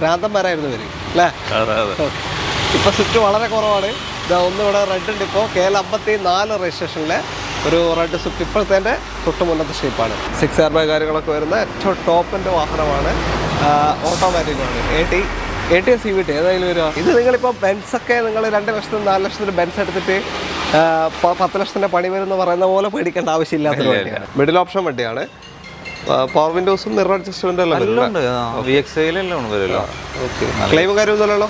ഭ്രാന്തന്മാരായിരുന്നു വരും അല്ലേ? ഇപ്പോൾ സ്വിഫ്റ്റ് വളരെ കുറവാണ്. ഒന്നിവിടെ റെഡ് ഉണ്ട്. ഇപ്പോൾ KL54 രജിസ്ട്രേഷനിലെ ഒരു റെഡ് സ്വിഫ്റ്റ് ഇപ്പോഴത്തെ തൊട്ട് മുന്നത്തെ ഷേപ്പാണ്. 6 എയർ ബാഗ് കാര്യങ്ങളൊക്കെ വരുന്ന ഏറ്റവും ടോപ്പിൻ്റെ വാഹനമാണ്. ഓട്ടോമാറ്റിക്കാണ്. AT CVT ഏതായാലും വരിക. ഇത് നിങ്ങളിപ്പോൾ ബെൻസൊക്കെ നിങ്ങൾ 2 ലക്ഷത്തിന് 4 ലക്ഷത്തിന് ബെൻസ് എടുത്തിട്ട് 10 ലക്ഷത്തിൻ്റെ പണി വരുമെന്ന് പറയുന്ന പോലെ പേടിക്കേണ്ട ആവശ്യമില്ലാത്തൊരു വണ്ടിയാണ്. മിഡിൽ ഓപ്ഷൻ വണ്ടിയാണ്. പവർ വിൻഡോസും മിറർ അഡ്ജസ്റ്റ്മെന്റ് എല്ലാം ക്ലെയിമും കാര്യമൊന്നുമല്ലോ.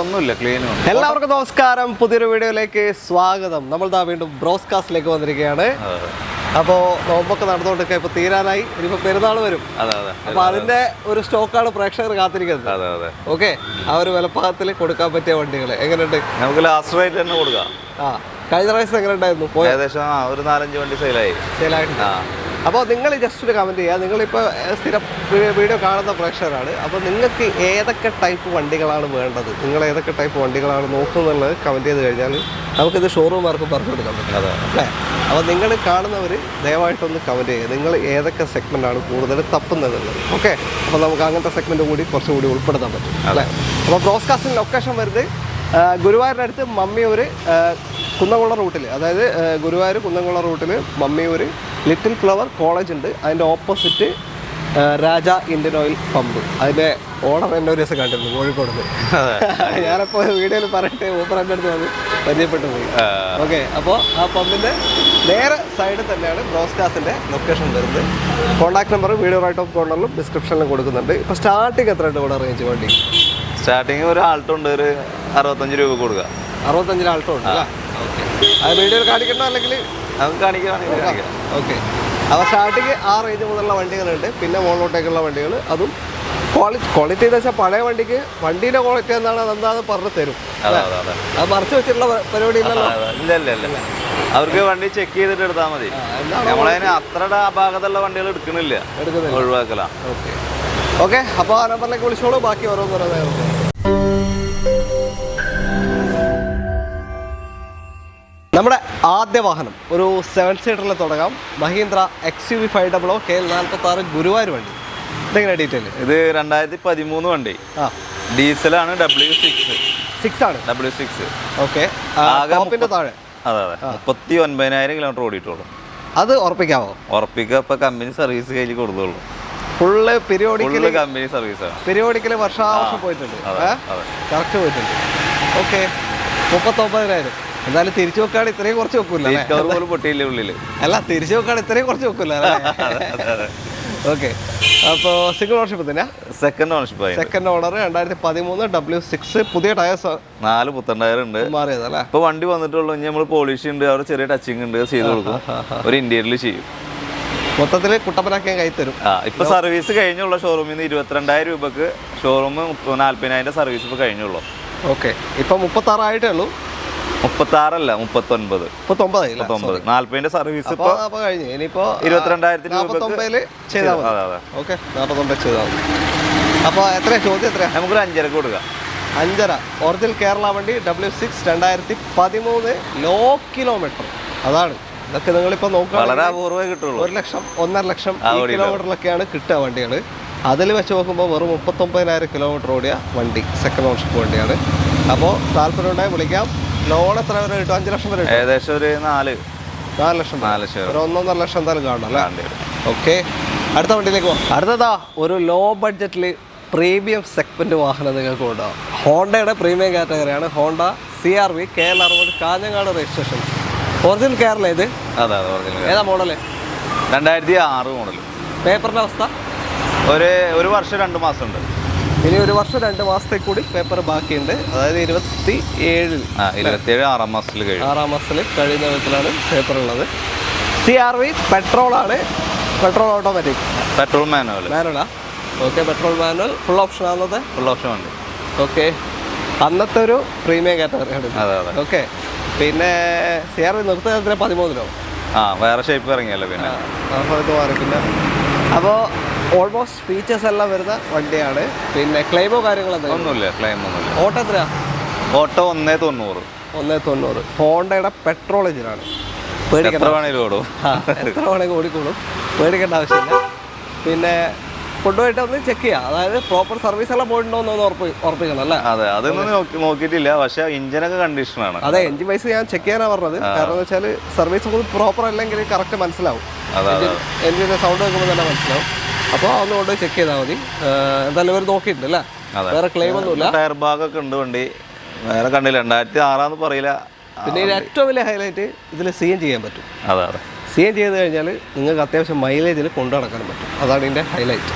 ഒന്നുമില്ല, ക്ലീനും. എല്ലാവർക്കും നമസ്കാരം, പുതിയൊരു വീഡിയോയിലേക്ക് സ്വാഗതം. നമ്മൾ വീണ്ടും ബ്രോഡ്കാസ്റ്റിലേക്ക് വന്നിരിക്കുകയാണ്. അപ്പോൾ നോമ്പൊക്കെ നടന്നുകൊണ്ടൊക്കെ ഇപ്പൊ തീരാനായി. ഇനിയിപ്പോ പെരുന്നാൾ വരും. അപ്പൊ അതിന്റെ ഒരു സ്റ്റോക്കാണ് പ്രേക്ഷകർ കാത്തിരിക്കുന്നത്. ഓക്കെ, ആ ഒരു വിലപ്പാകത്തിൽ കൊടുക്കാൻ പറ്റിയ വണ്ടികൾ എങ്ങനെയുണ്ട്? നമുക്ക് ലാസ്റ്റ് റേറ്റ് തന്നെ കൊടുക്കാം. കഴിഞ്ഞ പ്രാവശ്യം എങ്ങനെ ഉണ്ടായിരുന്നു? ഏകദേശം ഒരു 4-5 വണ്ടി സെയിലായിട്ടുണ്ട്. അപ്പോൾ നിങ്ങൾ ജസ്റ്റ് ഒരു കമൻറ്റ് ചെയ്യുക. നിങ്ങളിപ്പോൾ സ്ഥിരം വീഡിയോ കാണുന്ന പ്രേക്ഷകരാണ്. അപ്പോൾ നിങ്ങൾക്ക് ഏതൊക്കെ ടൈപ്പ് വണ്ടികളാണ് വേണ്ടത്, നിങ്ങൾ ഏതൊക്കെ ടൈപ്പ് വണ്ടികളാണ് നോക്കുന്നുള്ളത് കമൻറ്റ് ചെയ്ത് കഴിഞ്ഞാൽ നമുക്കിത് ഷോറൂമാർക്ക് പറഞ്ഞു കൊടുക്കാൻ പറ്റും അല്ലേ? അപ്പോൾ നിങ്ങൾ കാണുന്നവർ ദയവായിട്ടൊന്ന് കമൻറ്റ് ചെയ്യുക. നിങ്ങൾ ഏതൊക്കെ സെഗ്മെൻറ്റാണ് കൂടുതൽ തപ്പുന്നതെന്നുള്ളത്. ഓക്കെ, അപ്പോൾ നമുക്ക് അങ്ങനത്തെ സെഗ്മെൻറ്റ് കൂടി കുറച്ചുകൂടി ഉൾപ്പെടുത്താൻ പറ്റും അല്ലേ? അപ്പോൾ ബ്രോഡ്കാസ്റ്റിംഗ് ലൊക്കേഷൻ വരുന്നത് ഗുരുവായൂരിനടുത്ത് മമ്മിയൂർ കുന്നംകുളം റൂട്ടിൽ, അതായത് ഗുരുവായൂർ കുന്നംകുളം റൂട്ടിൽ മമ്മിയൂർ ലിറ്റിൽ ഫ്ലവർ കോളേജ് ഉണ്ട്. അതിൻ്റെ ഓപ്പോസിറ്റ് രാജ ഇന്ത്യൻ ഓയിൽ പമ്പ്. അതിൻ്റെ ഓണർ എന്നെ ഒരു ദിവസം കണ്ടിരുന്നു കോഴിക്കോട് നിന്ന്. ഞാനപ്പോൾ വീഡിയോയിൽ പറഞ്ഞിട്ട് ഊപ്പർ എൻ്റെ അടുത്ത് വന്ന് പരിചയപ്പെട്ടു പോയി. ഓക്കെ, അപ്പോൾ ആ പമ്പിൻ്റെ നേരെ സൈഡിൽ തന്നെയാണ് ബ്രോഡ്കാസ്റ്റിൻ്റെ ലൊക്കേഷൻ വരുന്നത്. Contact number video right of കോർണറിലും ഡിസ്ക്രിപ്ഷനിലും കൊടുക്കുന്നുണ്ട്. ഇപ്പോൾ സ്റ്റാർട്ടിങ് എത്ര ഉണ്ട് ഇവിടെ റേഞ്ച് വണ്ടി? സ്റ്റാർട്ടിങ് ഒരു ആൾട്ടോ ഉണ്ട്, ഒരു 65 രൂപ കൊടുക്കുക. 65 ആൾട്ടോ ഉണ്ട് അല്ലേ? ഓക്കെ, അത് വീഡിയോയിൽ കാണിക്കണോ അല്ലെങ്കിൽ നമുക്ക് കാണിക്കുകയാണെങ്കിൽ? ഓക്കെ, അപ്പോൾ സ്റ്റാർട്ടിങ് ആ റേഞ്ച് മുതലുള്ള വണ്ടികളുണ്ട്. പിന്നെ മുകളിലോട്ടേക്കുള്ള വണ്ടികൾ, അതും ക്വാളിറ്റി എന്ന് വെച്ചാൽ പഴയ വണ്ടിക്ക് വണ്ടീൻ്റെ ക്വാളിറ്റി എന്താണ് അതെന്താന്ന് പറഞ്ഞു തരും. അത് മറച്ചു വെച്ചിട്ടുള്ള പരിപാടി ഇല്ലല്ലോ. ഇല്ല, അവർക്ക് വണ്ടി ചെക്ക് ചെയ്തിട്ട് എടുത്താൽ മതി. നമ്മളതിന് അത്ര അപാകതയുള്ള വണ്ടികൾ എടുക്കുന്നില്ല, ഒഴിവാക്കല. ഓക്കെ, അപ്പോൾ ആ നമ്പറിലേക്ക് വിളിച്ചോളൂ. ബാക്കി ഓരോന്നോരോന്ന്. നമ്മുടെ ആദ്യ വാഹനം ഒരു 7 സീറ്ററിൽ തുടങ്ങാം. മഹീന്ദ്ര XUV 500 KL46 ഗുരുവായൂർ വണ്ടി. ഇതെങ്ങനെ ഡീറ്റെയിൽ? ഇത് 2013 വണ്ടി, ഡീസലാണ്. W6 ആണ്. W6. ഓക്കെ, താഴെ. അതെ, 39,000 കിലോമീറ്റർ ഓടിയിട്ടുള്ളൂ. അത് ഉറപ്പിക്കാമോ? ഉറപ്പിക്കുക. ഇപ്പൊ കമ്പനി സർവീസ് കയ്യിൽ കൊടുത്തോളൂ. ഫുള്ള് പീരിയോഡിക്കൽ കമ്പനി സർവീസാണ്. പീരിയോഡിക്കൽ വർഷാവർഷം പോയിട്ടുണ്ട്. കറക്റ്റ് പോയിട്ടുണ്ട്. ഓക്കെ, 39,000. എന്നാലും തിരിച്ചു വെക്കാണ് ഇത്രയും കുറച്ച് വെക്കൂല. പൊട്ടിയില്ല ഉള്ളിൽ. അല്ല, തിരിച്ചു വെക്കാണ് ഇത്രയും കുറച്ച് വെക്കൂല. ഓക്കെ, അപ്പോൾ സിംഗിൾ ഓണർഷിപ്പ് തന്നെ? Second ownership. Second owner 2013 W6. പുതിയ ടയർസ് 4 പുത്തൻ ടയർ ഉണ്ട്. മാറിയതല്ലേ? ഇപ്പൊ വണ്ടി വന്നിട്ടുള്ളൂ. ഇനി നമ്മൾ പോളിഷ് ഉണ്ട്, അവിടെ ചെറിയ ടച്ചിങ് ഉണ്ട്, ചെയ്ത് കൊടുക്കും. ഒരു ഇന്റീരിയൽ ചെയ്യും. മൊത്തത്തിൽ കുട്ടപ്പനാക്കിയാൽ കൈ തരും. ഇപ്പൊ സർവീസ് കഴിഞ്ഞുള്ള ഷോറൂമിൽ നിന്ന് 22,000 രൂപക്ക് ഷോറൂം 40,000 സർവീസ് ഇപ്പൊ കഴിഞ്ഞുള്ളൂ. ഓക്കെ, ഇപ്പൊ 36 ആയിട്ടേ ഉള്ളൂ. 36 അല്ല, 39. 40,000 സർവീസ് ഇപ്പൊ കഴിഞ്ഞു. ഇനിയിപ്പോ 22,000 ചെയ്താൽ മതി. ഓക്കെ, 49 ചെയ്താൽ മതി. അപ്പൊ എത്രയാ ചോദ്യം? എത്രയാ? നമുക്കൊരു 5.5 കൊടുക്കാം. 5.5. ഒറിജിനൽ കേരള വണ്ടി W6 2013 ലോ കിലോമീറ്റർ. അതാണ് ഇതൊക്കെ നിങ്ങളിപ്പോൾ നോക്കുക. വളരെ അപൂർവ്വമേ കിട്ടുള്ളൂ. 1 ലക്ഷം 1.5 ലക്ഷം കിലോമീറ്ററിലൊക്കെയാണ് കിട്ടുക വണ്ടികൾ. അതിൽ വെച്ച് നോക്കുമ്പോൾ വെറും 39,000 കിലോമീറ്റർ ഓടിയ വണ്ടി, സെക്കൻഡ് ഓണർഷിപ്പ് വണ്ടിയാണ്. അപ്പോൾ താല്പര്യം ഉണ്ടായി വിളിക്കാം. ലോൺ എത്ര വരെ കിട്ടും? 5 ലക്ഷം വരെ? ഏകദേശം ഒരു 4 ലക്ഷം, ഒരു 1.5 ലക്ഷം എന്തായാലും കാണണം അല്ലേ? ഓക്കെ, അടുത്ത വണ്ടിയിലേക്ക് പോകാം. അടുത്തതാ ഒരു ലോ ബഡ്ജറ്റിൽ പ്രീമിയം സെഗ്മെന്റ് വാഹനം നിങ്ങൾക്ക് ഉണ്ടാവും. ഹോണ്ടയുടെ പ്രീമിയം കാറ്റഗറിയാണ്. Honda CRV KL60 Kanhangad registration. Original Kerala ഇത്? അതെ, ഏതാ മോഡല്? 2006 മോഡൽ. പേപ്പറിന്റെ അവസ്ഥ? ഒരു വർഷം 2 മാസം ഉണ്ട്. ഇനി 1 വർഷം 2 മാസത്തേക്ക് കൂടി പേപ്പർ ബാക്കിയുണ്ട്. അതായത് 27 6 മാസത്തിൽ കഴിയുന്ന വിധത്തിലാണ് പേപ്പർ ഉള്ളത്. CRV പെട്രോളാണ്. Petrol automatic? പെട്രോൾ മാനുവലാ? Okay, petrol manual. Full option ആണത്? ഫുൾ ഓപ്ഷൻ ഉണ്ട്. ഓക്കെ, അന്നത്തെ ഒരു പ്രീമിയം കാറ്റഗറിയാണ്. ഓക്കെ, പിന്നെ CRV നിർത്തുന്നതിന് 13 വേറെ ഷേപ്പ് ഇറങ്ങിയല്ലോ. പിന്നെ പിന്നെ അപ്പോൾ ഓൾമോസ്റ്റ് ഫീച്ചേഴ്സ് എല്ലാം വരുന്ന വണ്ടിയാണ്. പിന്നെ ക്ലെയിമോ കാര്യങ്ങളൊന്നും ഒന്നുമില്ല. ഓട്ടോ എത്രയാ? ഓട്ടോ 1.90. ഹോണ്ടയുടെ പെട്രോൾ എഞ്ചിനാണ്. എത്ര വേണമെങ്കിലും ഓടിക്കോളും, പേടിക്കേണ്ട ആവശ്യമില്ല. പിന്നെ കൊണ്ടുപോയിട്ട് ഒന്ന് ചെക്ക് ചെയ്യാം, അതായത് പ്രോപ്പർ സർവീസ് എല്ലാം പോയിട്ടുണ്ടോ എന്ന് ഉറപ്പിക്കണം അല്ലേ? അതെ, അതൊന്നും നോക്കിയിട്ടില്ല, പക്ഷെ എഞ്ചിനൊക്കെ കണ്ടീഷനാണ്. അതെ, എഞ്ചിൻ വൈസ് ഞാൻ ചെക്ക് ചെയ്യാനാണ് പറഞ്ഞത്. കാരണം എന്ന് വെച്ചാൽ സർവീസ് ഒന്നും പ്രോപ്പർ അല്ലെങ്കിൽ കറക്റ്റ് മനസ്സിലാവും, എഞ്ചിൻ്റെ സൗണ്ട് കേൾക്കുമ്പോൾ തന്നെ മനസ്സിലാവും. അപ്പോൾ അതൊന്ന് കൊണ്ട് ചെക്ക് ചെയ്താൽ മതി. എന്തായാലും ഇവർ നോക്കിയിട്ടുണ്ട് അല്ലേ? വേറെ ക്ലെയിം ഒന്നുമില്ല. ടയർ ഭാഗമൊക്കെ ഉണ്ട് വണ്ടി, വേറെ കണ്ടില്ല. 2006 പറയില്ല. പിന്നെ ഇതിൽ ഏറ്റവും വലിയ ഹൈലൈറ്റ് ഇതിൽ CNG ചെയ്യാൻ പറ്റും. അതെ, CNG ചെയ്ത് കഴിഞ്ഞാൽ നിങ്ങൾക്ക് അത്യാവശ്യം മൈലേജിൽ കൊണ്ടു നടക്കാനും പറ്റും. അതാണ് ഇതിൻ്റെ ഹൈലൈറ്റ്.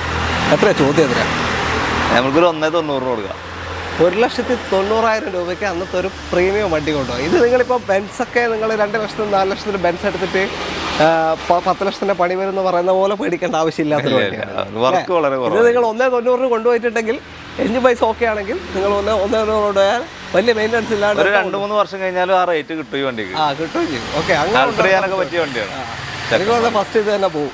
എത്രയാണ് ചോദ്യം? എത്രയാണ്? നമുക്കൊരു 1,90,000 കൊടുക്കാം. 1,90,000 രൂപയ്ക്ക് അന്നത്തെ ഒരു പ്രീമിയം വണ്ടി കൊണ്ടുപോകും. ഇത് നിങ്ങളിപ്പോൾ ബെൻസൊക്കെ നിങ്ങൾ 2 ലക്ഷത്തിന് 4 ലക്ഷത്തിന് ബെൻസ് എടുത്തിട്ട് 10 ലക്ഷത്തിൻ്റെ പണി വരുമെന്ന് പറയുന്ന പോലെ പേടിക്കേണ്ട ആവശ്യമില്ലാത്തൊരു വണ്ടിയാണ്. ഇത് നിങ്ങൾ 1,90,000 കൊണ്ടുപോയിട്ടുണ്ടെങ്കിൽ എഞ്ചിൻ പൈസ ഓക്കെ ആണെങ്കിൽ നിങ്ങൾ 1,90,000 കൊണ്ടുപോയാൽ വലിയ മെയിൻ്റനൻസ് ഇല്ലാണ്ട് 2-3 വർഷം കഴിഞ്ഞാലും ആ റേറ്റ് കിട്ടും ഈ വണ്ടിക്ക്. കിട്ടുകയും ചെയ്യും. ഓക്കെ, അങ്ങനെ പറ്റിയ വണ്ടിയാണ്. എനിക്ക് ഫസ്റ്റ് ഇത് തന്നെ പോകും.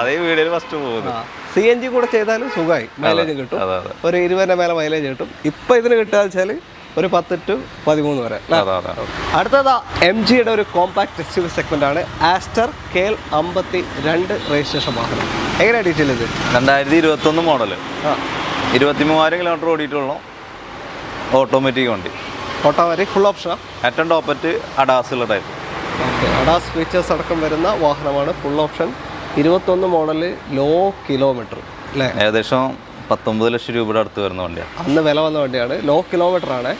അതേ വീഡിയോയിൽ ഫസ്റ്റ് പോകുന്നത്. CNG കൂടെ ചെയ്താലും സുഖമായി മൈലേജ് കിട്ടും. ഒരു 20ന്റെ മേലെ മൈലേജ് കിട്ടും. ഇപ്പം ഇതിന് കിട്ടുക വെച്ചാൽ ഒരു 10 to 13 വരെ. അടുത്തത് MGയുടെ ഒരു കോമ്പാക്ട് SUV സെഗ്മെന്റ് ആണ്. ആസ്റ്റർ KL 52 രജിസ്ട്രേഷൻ വാഹനം. എങ്ങനെയാണ് ഡീറ്റെയിൽ ഇത്? 2021 മോഡല്, 23,000 കിലോമീറ്റർ ഓടിയിട്ടുള്ളൂ. ഓട്ടോമാറ്റിക് വണ്ടി, ഓട്ടോമാറ്റിക് ഫുൾ ഓപ്ഷനാണ്. ഏറ്റവും ടോപ്പറ്റ് അഡാസ് ഉള്ള ടൈപ്പ്. ഓക്കെ, അഡാസ് ഫീച്ചേഴ്സ് അടക്കം വരുന്ന വാഹനമാണ്. Full option, 21 model, low kilometre അല്ലേ? ഏകദേശം 19 ലക്ഷം രൂപയുടെ അടുത്ത് വരുന്ന വണ്ടിയാണ്. അന്ന് വില വന്ന വണ്ടിയാണ്. ലോ കിലോമീറ്റർ ആണ്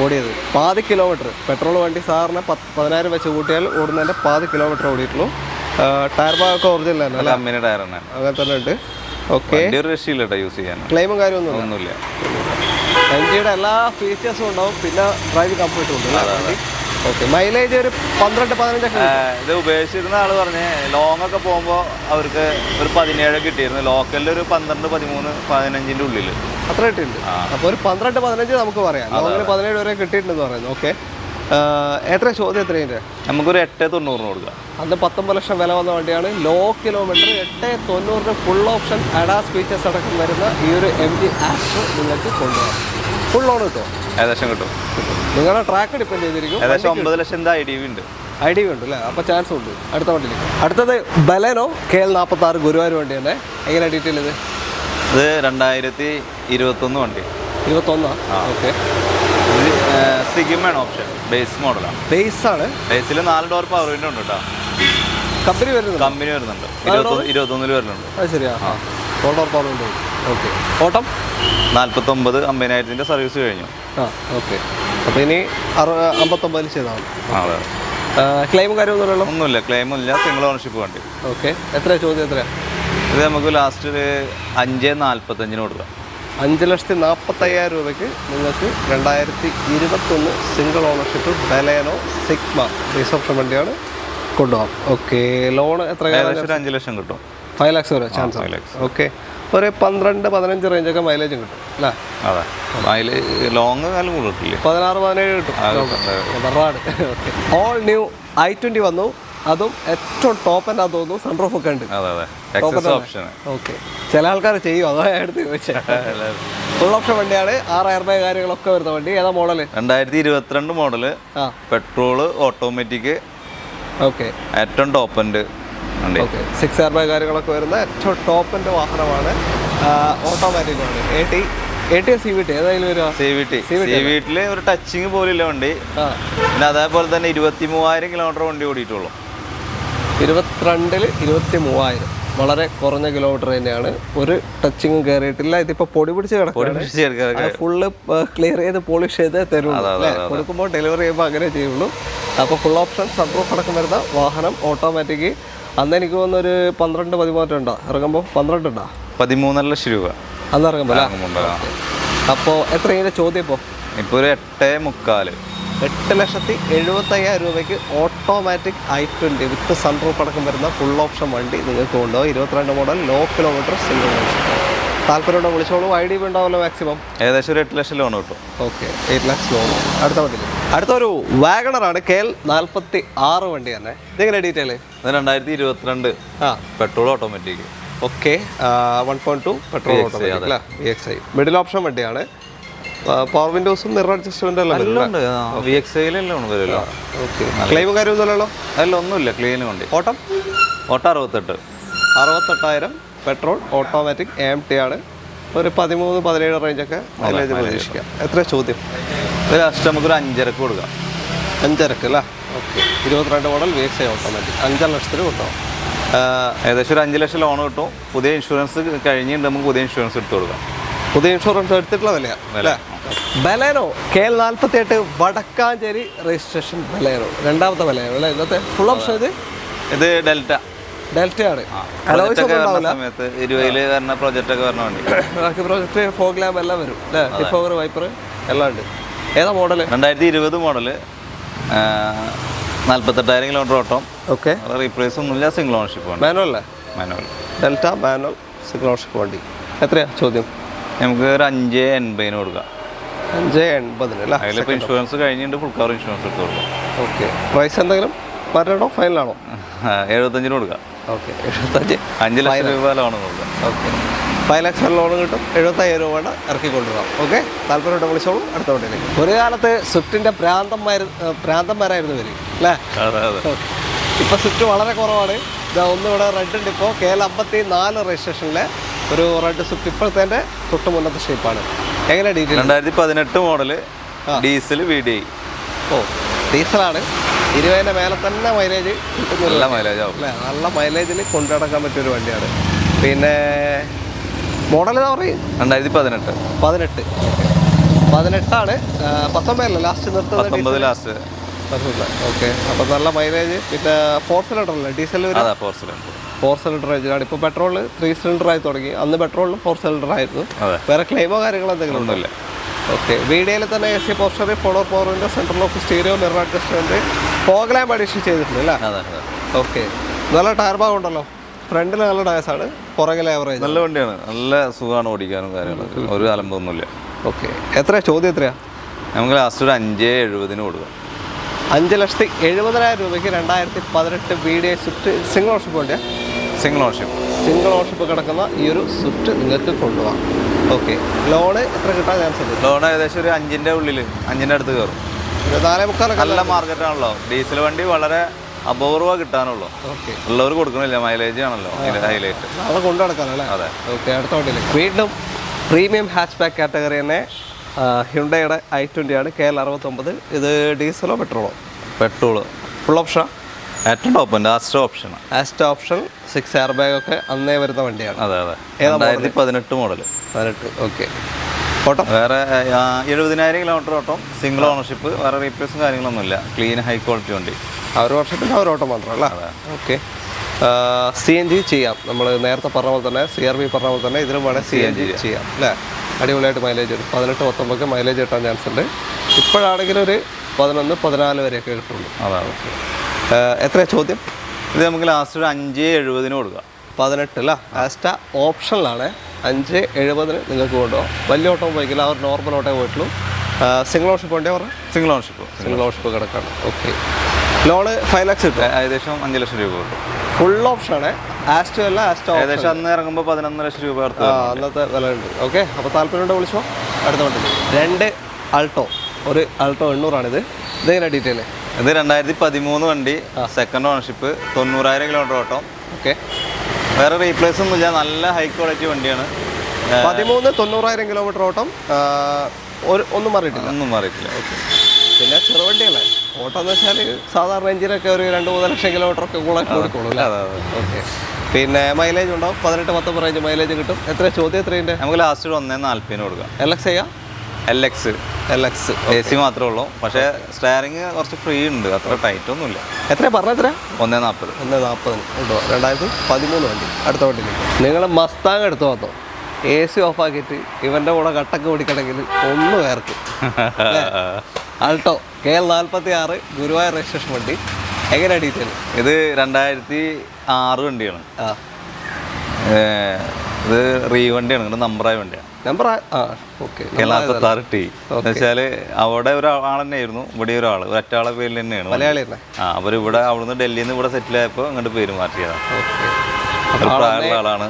ഓടിയത്. പാതി കിലോമീറ്റർ. പെട്രോൾ വണ്ടി സാറിന് 10,000 വെച്ച് കൂട്ടിയാൽ ഓടുന്നതിൻ്റെ പാതി കിലോമീറ്റർ ഓടിയിട്ടുള്ളൂ. ടയർ ഭാഗമൊക്കെ ഒറിജിനൽ തന്നെ അല്ലേ? കമ്പനി ടയർ തന്നെ, അങ്ങനെ തന്നെ ഉണ്ട്. ഓക്കെ, രക്ഷയില്ല യൂസ് ചെയ്യാൻ. ക്ലെയിമും കാര്യമൊന്നുമില്ല. MGയുടെ എല്ലാ ഫീച്ചേഴ്സും ഉണ്ടാവും. പിന്നെ ഡ്രൈവിംഗ് കംഫർട്ടും ഉണ്ട്. ഓക്കെ, മൈലേജ് ഒരു 12-15 ഇത് ഉപയോഗിച്ചിരുന്ന ആള് പറഞ്ഞ് ലോങ് ഒക്കെ പോകുമ്പോൾ അവർക്ക് ഒരു 17 കിട്ടിയിരുന്നു. ലോക്കലിൽ ഒരു 12, 13, 15 ഉള്ളിൽ അത്ര കിട്ടിയിട്ടുണ്ട്. അപ്പോൾ ഒരു 12-15 നമുക്ക് പറയാം. ലോങ്ങിൽ 17 വരെ കിട്ടിയിട്ടുണ്ടെന്ന് പറയുന്നത്. ഓക്കെ, എത്ര ചോദ്യം? എത്രയുണ്ട്? നമുക്കൊരു 8,90,000 കൊടുക്കാം. അന്ന് 19 ലക്ഷം വില വന്ന വണ്ടിയാണ്. Low kilometre, 8,90,000 full option ADAS features അടക്കം വരുന്ന ഈ ഒരു MG ആസ്റ്റർ നിങ്ങൾക്ക് കൊണ്ടുപോകാം. ഫുൾ ലോൺ കിട്ടുമോ? ഏകദേശം കിട്ടും. നിങ്ങളുടെ ട്രാക്ക് ഡിപ്പെൻഡ് ചെയ്തിരിക്കും. ഏകദേശം 9 ലക്ഷം IDV ഉണ്ട്. IDV ഉണ്ട് അല്ലേ? അപ്പോൾ ചാൻസ് ഉണ്ട്. അടുത്ത വണ്ടിയിലേക്ക്. അടുത്തത് ബലേനോ KL 46 ഗുരുവായൂർ വണ്ടി തന്നെ. എങ്ങനെ ഡീറ്റെയിൽ ഇത്? ഇത് 2021 വണ്ടി. 21. ഓക്കെ, സിഗ്മയാണ് ഓപ്ഷൻ. ബേസ് മോഡലാണ്. ബേസ് ആണ്. ബേസിൽ 4 ഡോർ പവർ വിൻഡോ ഉണ്ട് കേട്ടോ. കമ്പനി വരുന്നുണ്ട്. 21 വരുന്നുണ്ട്. അത് ശരിയാ. 4 ഡോർ പവർ വിൻഡോ. ഓക്കെ, ഓട്ടം 49,000 സർവീസ് കഴിഞ്ഞു. ഓക്കെ, അപ്പോൾ ഇനി 59 ചെയ്താൽ മതി. അതെ, ക്ലെയിമും കാര്യമൊന്നുമില്ലല്ലോ? ഒന്നുമില്ല, ക്ലെയിമും ഇല്ല. സിംഗിൾ ഓണർഷിപ്പ് വണ്ടി. ഓക്കെ, എത്ര ചോദ്യം? എത്ര ഇത് നമുക്ക് ലാസ്റ്റ് ഒരു 5,45,000 കൊടുക്കാം. 5,45,000 രൂപയ്ക്ക് നിങ്ങൾക്ക് 2021 single ownership Baleno sigma base option വണ്ടിയാണ് കൊണ്ടുപോകാം. ഓക്കെ, ലോൺ എത്ര? 5 ലക്ഷം കിട്ടും. 5 ലക്ഷം വരെ ചാൻസ്. ഓക്കെ, ഒരു 12-15 റേഞ്ചൊക്കെ മൈലേജും കിട്ടും അല്ലേ? അതെ, ലോങ് കാലം കിട്ടില്ലേ? 16-17 കിട്ടും. ഓക്കെ, ഓൾ ന്യൂ I20 വന്നു. അതും ഏറ്റവും ടോപ്പ് എന്നാ തോന്നുന്നു. സൺറൂഫ് ഒക്കെ ഉണ്ട്. ഓക്കെ, ചില ആൾക്കാർ ചെയ്യും, അതാ എടുത്ത് ചോദിച്ചത്. ഫുൾ ഓപ്ഷൻ വണ്ടിയാണ്. 6 എയർ ബാഗ് കാര്യങ്ങളൊക്കെ വരുന്ന വണ്ടി. ഏതാ model? 2022 model, petrol, automatic. Okay, ഏറ്റവും ടോപ്പ് ഉണ്ട്. ഓക്കെ, 6 എയർ ബാഗ് കാര്യങ്ങളൊക്കെ വരുന്ന ഏറ്റവും ടോപ്പിൻ്റെ വാഹനമാണ്. ഓട്ടോമാറ്റിക് ആണ്. AT CVT ഏതായാലും വരിക? CVT ഒരു ടച്ചിങ് പോലില്ല വണ്ടി. പിന്നെ അതേപോലെ തന്നെ 23,000 കിലോമീറ്റർ വണ്ടി ഓടിയിട്ടുള്ളൂ. 22-ൽ 23,000, വളരെ കുറഞ്ഞ കിലോമീറ്റർ തന്നെയാണ്. ഒരു ടച്ചിങ്ങും കയറിയിട്ടില്ല. ഇതിപ്പോൾ പൊടി പിടിച്ച് കിടക്കും. ഫുള്ള് ക്ലിയർ ചെയ്ത് പോളിഷ് ചെയ്ത് തരുള്ളൂ അല്ലേ? കൊടുക്കുമ്പോൾ ഡെലിവറി ചെയ്യുമ്പോൾ അങ്ങനെ ചെയ്യുള്ളൂ. അപ്പോൾ ഫുൾ ഓപ്ഷൻ സൺറൂഫ് അടക്കം വരുന്ന വാഹനം, ഓട്ടോമാറ്റിക്. അന്ന് എനിക്ക് തോന്നുന്നൊരു 12-13 ഉണ്ടോ ഇറങ്ങുമ്പോൾ? 12 ഉണ്ടോ? 13 ലക്ഷം രൂപ അന്ന് ഇറങ്ങുമ്പോൾ. അപ്പോൾ എത്രയാണ് ചോദ്യം? ഇപ്പോൾ ഒരു 8,45,000. 8,75,000 രൂപയ്ക്ക് ഓട്ടോമാറ്റിക് I20 വിത്ത് സൺറൂഫ് അടക്കം വരുന്ന ഫുൾ ഓപ്ഷൻ വണ്ടി നിങ്ങൾക്ക് കൊണ്ടുപോകും. 22 model, low kilometre, single option. താല്പര്യമുണ്ടോ? വിളിച്ചോളൂ. IDV ഉണ്ടാവുമല്ലോ മാക്സിമം. ഏകദേശം ഒരു 8 ലക്ഷം ലോൺ കിട്ടും. ഓക്കെ, 8 ലക്ഷം ലോൺ. അടുത്ത വണ്ടി, അടുത്തൊരു വാഗണറാണ്. KL 46 വണ്ടി തന്നെ. ഇതെങ്ങനെ ഡീറ്റെയിൽ? 2022 petrol automatic. Okay, 1.2 petrol automatic അല്ല, VXI മിഡിൽ ഓപ്ഷൻ വണ്ടിയാണ്. പവർ വിൻഡോസും മിറർ അഡ്ജസ്റ്റ്മെന്റ് എല്ലാം ഉണ്ട്. VXI-ലെല്ലാം വരുമല്ലോ. ഓക്കെ, ക്ലെയിമും കാര്യമൊന്നുമില്ലല്ലോ? അല്ല, ഒന്നുമില്ല. ക്ലീൻ വണ്ടി. ഓട്ടം 68,000. 68,000 പെട്രോൾ, ഓട്ടോമാറ്റിക്, AMT ആണ്. ഒരു 13-17 റേഞ്ചൊക്കെ മൈലേജ് പ്രതീക്ഷിക്കാം. എത്ര ചോദ്യം? ഇത് ലാസ്റ്റ് നമുക്കൊരു 5.5 കൊടുക്കാം. 5.5 അല്ലേ? ഓക്കെ. 22 മോഡൽ VXI ഓട്ടോമാറ്റിക് 5 ലക്ഷത്തിന് കൊണ്ടുപോകാം. ഏകദേശം ഒരു 5 ലക്ഷം ലോൺ കിട്ടും. പുതിയ ഇൻഷുറൻസ് കഴിഞ്ഞിട്ട് നമുക്ക് പുതിയ ഇൻഷുറൻസ് എടുത്ത് കൊടുക്കാം. പുതിയ ഇൻഷുറൻസ് എടുത്തിട്ടുള്ള വിലയാണ് അല്ലേ? Baleno KL 48 Vadakkanchery registration Baleno. രണ്ടാമത്തെ ബലേനോ അല്ലേ? ഇന്നത്തെ ഫുൾ ഓപ്ഷൻ ഇത് ഡെൽറ്റയാണ്. സമയത്ത് 20 വരുന്ന പ്രോജക്റ്റ് ഒക്കെ വരണ വണ്ടി. ബാക്കി പ്രോജക്റ്റ് ഫോഗ് ലാമ്പ് എല്ലാം വരും അല്ലേ? ഡിഫോഗർ, വൈപ്പർ എല്ലാം ഉണ്ട്. ഏതാ മോഡൽ? 2020 മോഡല്, 48,000 കിലോമീറ്റർ ഓട്ടം. ഓക്കെ. റീപ്ലേസ് ഒന്നുമില്ല, സിംഗിൾ ഓണർഷിപ്പ് ആണ്. മാനുവൽ അല്ലേ? Manual. Delta manual single ownership വണ്ടി. എത്രയാ ചോദ്യം? നമുക്ക് ഒരു 5.80 കൊടുക്കാം. 5.80 അല്ലേ? അതിലിപ്പോൾ ഇൻഷുറൻസ് കഴിഞ്ഞിട്ട് ഫുൾ കവർ ഇൻഷുറൻസ് എടുത്ത് കൊടുക്കാം. ഓക്കെ. പ്രൈസ് എന്തെങ്കിലും മാറ്റണോ? ഫൈനലാണോ? 75 കൊടുക്കാം. ഓക്കെ. 75. 5 ലക്ഷം രൂപ ലോൺ കൊടുക്കാം. ഓക്കെ. 5 ലക്ഷം ലോൺ കിട്ടും. 75,000 രൂപ ഇറക്കി കൊണ്ടുവരാം. ഓക്കെ. താല്പര്യമായിട്ട് വിളിച്ചോളൂ. അടുത്ത വണ്ടിയിലേക്ക്. ഒരു കാലത്ത് സ്വിഫ്റ്റിൻ്റെ പ്രാന്തന്മാരായിരുന്നു വരും അല്ലേ? ഇപ്പോൾ സ്വിഫ്റ്റ് വളരെ കുറവാണ്. ഇതാ ഒന്നിവിടെ റെഡ് ഉണ്ട്. ഇപ്പോൾ KL 54 രജിസ്ട്രേഷനിലെ ഒരു റെഡ് സ്വിഫ്റ്റ് ഇപ്പോഴത്തെ തൊട്ട് മുന്നത്തെ ഷേപ്പാണ്. എങ്ങനെ ഡീറ്റെയിൽ? 2018 model, diesel VDI. ഓ, ഡീസലാണ്. 20ന്റെ മേലെ തന്നെ മൈലേജ് കിട്ടുന്നില്ല. നല്ല മൈലേജ് ആവും അല്ലേ? നല്ല മൈലേജിൽ കൊണ്ടു നടക്കാൻ പറ്റിയൊരു വണ്ടിയാണ്. പിന്നെ മോഡൽ എന്താ പറയും? 2018. 18. 18ആണ്. 19 ലാസ്റ്റ് നിർത്തുന്നത്. 19 ലാസ്റ്റ്. ഓക്കെ. അപ്പോൾ നല്ല മൈലേജ്. പിന്നെ 4 സിലിണ്ടർ അല്ലേ? ഡീസൽ 4 സിലിണ്ടർ എഞ്ചിനാണ്. ഇപ്പോൾ പെട്രോളിൽ 3 സിലിണ്ടർ ആയി തുടങ്ങി. അന്ന് പെട്രോളിലും 4 സിലിണ്ടർ ആയിരുന്നു. വേറെ ക്ലെയിമോ കാര്യങ്ങളോ എന്തെങ്കിലും ഒന്നുമില്ല. ഓക്കെ. VDIയിൽ തന്നെ AC പോസ്റ്റർ, ഫോളോർ power window, central lock stereo, mirror adjustment, fog lamp addition ചെയ്തിട്ടുണ്ട് അല്ലേ? ഓക്കെ. നല്ല ടയർ ഭാഗം ഉണ്ടല്ലോ. ഫ്രണ്ടിൽ നല്ല ടയർസാണ്, പുറകിൽ ആവറേജ്. നല്ല വണ്ടിയാണ്, നല്ല സുഖമാണ് ഓടിക്കാനും കാര്യങ്ങളൊക്കെ, ഒരു അലമ്പൊന്നുമില്ല. ഓക്കെ. എത്രയാണ് ചോദ്യം? എത്രയാണ്? നമുക്ക് ലാസ്റ്റ് ഒരു 5.70 കൊടുക്കാം. 5,70,000 രൂപയ്ക്ക് 2018 VDI സ്വിഫ്റ്റ് സിംഗിൾ ഓണർഷിപ്പ് വണ്ടിയാണ്. സിംഗിൾ ഓണർഷിപ്പ് കിടക്കുന്ന ഈ ഒരു സ്വിഫ്റ്റ് നിങ്ങൾക്ക് കൊണ്ടുപോകാം. ഓക്കെ. ലോണ് എത്ര കിട്ടാൻ ചാൻസ് ഉണ്ട്? ലോൺ ഏകദേശം ഒരു 5ന്റെ ഉള്ളിൽ, 5ന്റെ അടുത്ത് കയറും. 4.25 നല്ല മാർക്കറ്റാണല്ലോ. ഡീസൽ വണ്ടി വളരെ അപൂർവം കിട്ടാനുള്ളൂ. ഓക്കെ. ഉള്ളവർ കൊടുക്കണില്ല, മൈലേജ് ആണല്ലോ ഹൈലൈറ്റ്. അത് കൊണ്ടു നടക്കാനല്ലേ? അതെ. ഓക്കെ. അടുത്ത വണ്ടിയിലേക്ക് വീണ്ടും പ്രീമിയം ഹാച്ച് ബാക്ക് കാറ്റഗറി തന്നെ ഹ്യുണ്ടയുടെ i20 ആണ്. KL 69. ഇത് ഡീസലോ പെട്രോളോ? പെട്രോള്. Full option? ഏറ്റവും top last option 6 air bag ഒക്കെ അന്നേ വരുന്ന വണ്ടിയാണ്. അതെ. 2018 മോഡൽ. 18. ഓക്കെ. ഓട്ടം വേറെ 70,000 കിലോമീറ്റർ ഓട്ടം, സിംഗിൾ ഓണർഷിപ്പ്, വേറെ റീപ്ലേസും കാര്യങ്ങളൊന്നുമില്ല. ക്ലീൻ ഹൈ ക്വാളിറ്റി വണ്ടി. ഒരു വർഷത്തിൻ്റെ ഒരു ഓട്ടം മാത്രമല്ല. ഓക്കെ. CNG ചെയ്യാം. നമ്മൾ നേരത്തെ പറഞ്ഞ പോലെ തന്നെ CRV പറഞ്ഞ പോലെ തന്നെ ഇതിലും വേണേൽ CNG ചെയ്യാം അല്ലേ? അടിപൊളിയായിട്ട് മൈലേജ് ഒരു 18-19 മൈലേജ് കിട്ടാൻ ചാൻസ് ഉണ്ട്. ഇപ്പോഴാണെങ്കിൽ ഒരു 11-14 വരെയൊക്കെ കിട്ടുള്ളൂ. അതാണ്. എത്രയാണ് ചോദ്യം? ഇത് നമുക്ക് ലാസ്റ്റ് ഒരു 5.70 കൊടുക്കാം. 18 അല്ല? ലാസ്റ്റ് ഓപ്ഷനിലാണ്. 5.70 നിങ്ങൾക്ക് കൊണ്ടുപോകാം. വലിയ ഓട്ടോ പോയിക്കില്ല, അവർ നോർമൽ ഓട്ടോ പോയിട്ടുള്ളൂ. സിംഗിൾ ഓണർഷിപ്പ് വണ്ടിയാണ് പറഞ്ഞത്? സിംഗിൾ ഓണർഷിപ്പ് കിടക്കാണ്. ഓക്കെ. ലോണ് 5 ലക്ഷം കിട്ടും. ഏകദേശം 5 ലക്ഷം രൂപ കിട്ടും. ഫുൾ ഓപ്ഷനാണ്. ആസ്റ്റോ അല്ല, ഏകദേശം അന്ന് ഇറങ്ങുമ്പോൾ 11 ലക്ഷം രൂപ അന്നത്തെ വില ഉണ്ട്. ഓക്കെ. അപ്പോൾ താല്പര്യമുണ്ടോ വിളിച്ചോ. അടുത്ത വണ്ടി 2 ആൾട്ടോ. ഒരു ആൾട്ടോ 800ആണിത്. ഇതെങ്ങനെ ഡീറ്റെയിൽ? ഇത് 2013 വണ്ടി, സെക്കൻഡ് ഓണർഷിപ്പ്, 90,000 കിലോമീറ്റർ ഓട്ടം. ഓക്കെ. വേറെ റീപ്ലേസ് ഒന്നുമില്ല, നല്ല ഹൈ ക്വാളിറ്റി വണ്ടിയാണ്. 90,000 കിലോമീറ്റർ ഓട്ടം. ഒന്നും മാറിയിട്ടില്ല. ഓക്കെ. പിന്നെ ചെറുവണ്ടിയല്ലേ? ഓട്ടം എന്ന് വെച്ചാൽ സാധാരണ എഞ്ചിനൊക്കെ ഒരു 2-3 ലക്ഷം കിലോമീറ്റർ ഒക്കെ കൊടുക്കുള്ളൂ അല്ലേ? ഓക്കെ. പിന്നെ മൈലേജ് ഉണ്ടാവും. 18-19 റേഞ്ച് മൈലേജ് കിട്ടും. എത്ര ചോദ്യം? എത്രയുണ്ട്? നമുക്ക് ലാസ്റ്റ് 1.40 കൊടുക്കാം. LX ചെയ്യാം. LX AC മാത്രമേ ഉള്ളൂ. പക്ഷേ സ്റ്റിയറിംഗ് കുറച്ച് ഫ്രീ ഉണ്ട്, അത്ര ടൈറ്റ് ഒന്നുമില്ല. എത്ര പറഞ്ഞ? എത്ര? 1.40 കേട്ടോ. 2013 വണ്ടി. അടുത്ത വണ്ടിയിലേക്ക് നിങ്ങൾ മസ്താങ് എടുത്ത് വന്നോ. AC ഓഫാക്കിയിട്ട് ഇവൻ്റെ കൂടെ കട്ടക്ക് ഓടിക്കണമെങ്കിൽ ഒന്ന് വേർക്കും. ആൾട്ടോ KL 46 ഗുരുവായൂർ രജിസ്ട്രേഷൻ വണ്ടി. എങ്ങനെയാണ് ഡീറ്റെയിൽ? ഇത് 2006 വണ്ടിയാണ്. ഇത് വണ്ടിയാണ്, നമ്പറായ വണ്ടിയാണ്. ഓക്കെ. KL 46T എന്ന് വെച്ചാൽ അവിടെ ഒരാൾ തന്നെയായിരുന്നു, ഇവിടെ ഒറ്റയാളെ പേരിൽ തന്നെയാണ്. മലയാളി തന്നെ. അവരിവിടെ അവിടുന്ന് ഡൽഹിയിൽ നിന്ന് ഇവിടെ സെറ്റിൽ ആയപ്പോൾ അങ്ങോട്ട് പേര് മാറ്റിയതാണ്. പ്രായമുള്ള ആളാണ്.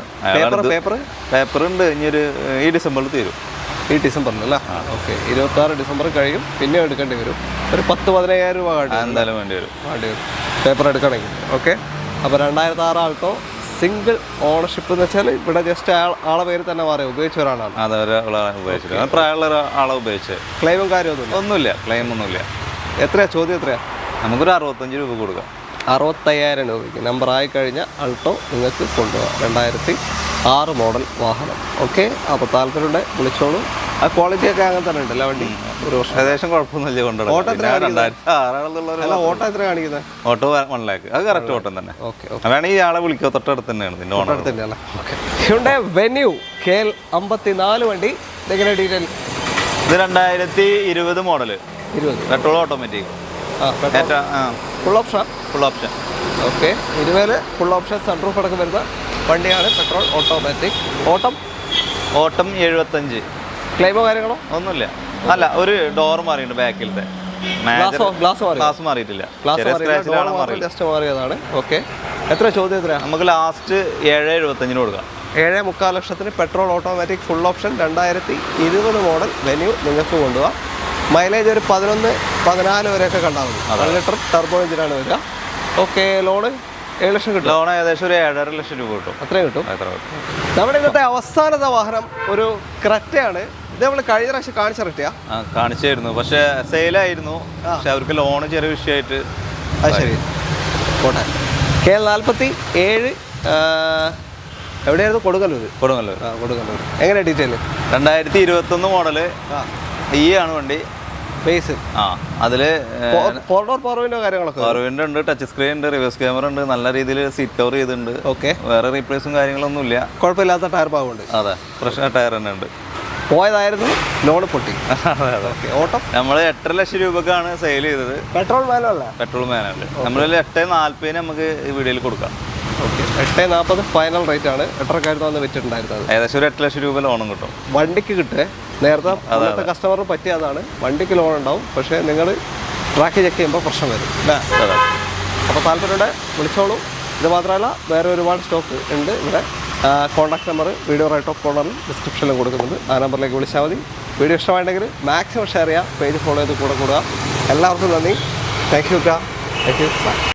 പേപ്പർ ഉണ്ട്. ഈ ഡിസംബറിൽ തീരും. ഈ ഡിസംബറിലല്ല? ഓക്കെ. 26 ഡിസംബർ കഴിയും. പിന്നെ എടുക്കേണ്ടി വരും. ഒരു 10-15,000 രൂപ എന്തായാലും വേണ്ടി വരും പേപ്പർ എടുക്കണമെങ്കിൽ. ഓക്കെ. അപ്പോൾ 2006 ആൾട്ടോ സിംഗിൾ ഓണർഷിപ്പ് എന്ന് വെച്ചാൽ ഇവിടെ ജസ്റ്റ് ആളെ പേര് തന്നെ മാറി ഉപയോഗിച്ച ഒരാളാണ്. അതെ, ഒരാളാണ് ഉപയോഗിച്ചത്. പ്രായമുള്ള ഒരാളെ ഉപയോഗിച്ചത്. ക്ലെയിമും കാര്യമൊന്നുമില്ല? ഒന്നുമില്ല, ക്ലെയിം ഒന്നുമില്ല. എത്രയാ ചോദ്യം? എത്രയാ? നമുക്കൊരു 65 രൂപ കൊടുക്കാം. 65,000 രൂപയ്ക്ക് നമ്പർ ആയി കഴിഞ്ഞ അൾട്ടോ നിങ്ങൾക്ക് കൊണ്ടുപോകാം. 2006 മോഡൽ വാഹനം. ഓക്കെ, അപ്പോൾ താല്പര്യമുണ്ട് വിളിച്ചോളൂ. ആ ക്വാളിറ്റി ഒക്കെ അങ്ങനെ തന്നെ ഉണ്ടല്ലോ വണ്ടി? ഒരു വർഷം ഏകദേശം കുഴപ്പമൊന്നുമില്ല. കൊണ്ടുപോകാം. ഓട്ടോ എത്ര കാണിക്കുന്നത്? ഓട്ടോ 1 ലാഖ്. അത് കറക്റ്റ് ഓട്ടം തന്നെ. ഓക്കെ, വേണമെങ്കിൽ ഇയാളെ വിളിക്കുക. തൊട്ടടുത്ത് തന്നെയാണ് ഇതിൻ്റെ ഓണർ. അടുത്ത് തന്നെയല്ലേ? ഓക്കെ. ഹ്യുണ്ടായ് വെന്യൂ KL 54 വണ്ടി. ഇതെങ്ങനെ ഡീറ്റെയിൽ? ഇത് 2020 model. 20 petrol automatic. Full option? Full option. Okay, 20 full option sunroof അടക്കം വരുന്ന വണ്ടിയാണ്. Petrol automatic. ഓട്ടം 75. ക്ലെയിമോ കാര്യങ്ങളോ? ഒന്നുമില്ല. അല്ല, ഒരു ഡോർ മാറിയിട്ടുണ്ട് ബാക്കിലത്തെ. ഗ്ലാസ് മാറിയിട്ടില്ല. ജസ്റ്റ് മാറിയതാണ്. ഓക്കെ, എത്ര ചോദ്യം? എത്ര? നമുക്ക് ലാസ്റ്റ് 7.75 കൊടുക്കാം. 7.25 ലക്ഷത്തിന് petrol automatic full option 2020 model venue നിങ്ങൾക്ക് കൊണ്ടുപോകാം. മൈലേജ് ഒരു 11-14 വരെയൊക്കെ കണ്ടാൽ മതി. 1 ലിറ്റർ ടർബോ എഞ്ചിനാണ് വരിക. ഓക്കെ, ലോണ് 7 ലക്ഷം കിട്ടും. ലോൺ ഏകദേശം ഒരു 7.5 ലക്ഷം രൂപ കിട്ടും. അത്രയും കിട്ടും. നമ്മുടെ ഇന്നത്തെ അവസാനത്തെ വാഹനം ഒരു ക്രെറ്റയാണ്. ഇത് നമ്മൾ കഴിഞ്ഞ പ്രാവശ്യം കാണിച്ച ക്രെറ്റയാ? കാണിച്ചായിരുന്നു, പക്ഷെ സെയിലായിരുന്നു. പക്ഷെ അവർക്ക് ലോണ് ചെറിയ വിഷയമായിട്ട്. അത് ശരി. കോട്ടെ KL 47 എവിടെയായിരുന്നു? കൊടുങ്ങല്ലൂർ. കൊടുങ്ങല്ലൂർ. എങ്ങനെയാണ് ഡീറ്റെയിൽ? 2021 മോഡല്. ആണ് വണ്ടി ബേസ്. അതില് 4 ഡോർ പവർ വിൻഡോ കാര്യങ്ങളൊക്കെ? പവർ വിൻഡോ ഉണ്ട്, ടച്ച് സ്ക്രീൻ ഉണ്ട്, റിവേഴ്സ് ക്യാമറ ഉണ്ട്, നല്ല രീതിയിൽ സീറ്റ് കവർ ചെയ്തിട്ടുണ്ട്. ഓക്കെ, വേറെ റീപ്ലേസും കാര്യങ്ങളൊന്നും ഇല്ല. കുഴപ്പമില്ലാത്ത ടയർ ഭാഗമുണ്ട്. അതെ, ഫ്രഷ് ടയർ തന്നെ ഉണ്ട്. പോയതായിരുന്നു, ലോൺ പൊട്ടി. ഓക്കെ. ഓട്ടം നമ്മൾ 8.5 ലക്ഷം രൂപക്കാണ് സെയിൽ ചെയ്തത്. പെട്രോൾ മാനുവല്ല? Petrol manual. നമ്മൾ 8.40 നമുക്ക് ഈ വീഡിയോയിൽ കൊടുക്കാം. ഓക്കെ, 8.40 ഫൈനൽ റേറ്റ് ആണ്. 8.5 വന്ന് വെച്ചിട്ടുണ്ടായിരുന്നത്. ഏകദേശം ഒരു 8 ലക്ഷം രൂപ ലോണും കിട്ടും. വണ്ടിക്ക് കിട്ടുക നേരത്തെ കസ്റ്റമറിന് പറ്റിയതാണ്. വണ്ടിക്ക് ലോൺ ഉണ്ടാവും, പക്ഷേ നിങ്ങൾ ട്രാക്ക് ചെക്ക് ചെയ്യുമ്പോൾ പ്രശ്നം വരും. അപ്പോൾ താല്പര്യമുണ്ട് വിളിച്ചോളൂ. ഇത് മാത്രമല്ല, വേറെ ഒരുപാട് സ്റ്റോക്ക് ഉണ്ട് ഇവിടെ. Contact number video right of കോർണറിൽ ഡിസ്ക്രിപ്ഷനിലും കൊടുക്കുന്നുണ്ട്. ആ നമ്പറിലേക്ക് വിളിച്ചാൽ മതി. വീഡിയോ ഇഷ്ടമായിട്ടുണ്ടെങ്കിൽ മാക്സിമം ഷെയർ ചെയ്യുക, പേജ് ഫോളോ ചെയ്ത് കൂടെ കൂടുക. എല്ലാവർക്കും നന്ദി. Thank you. ബൈ.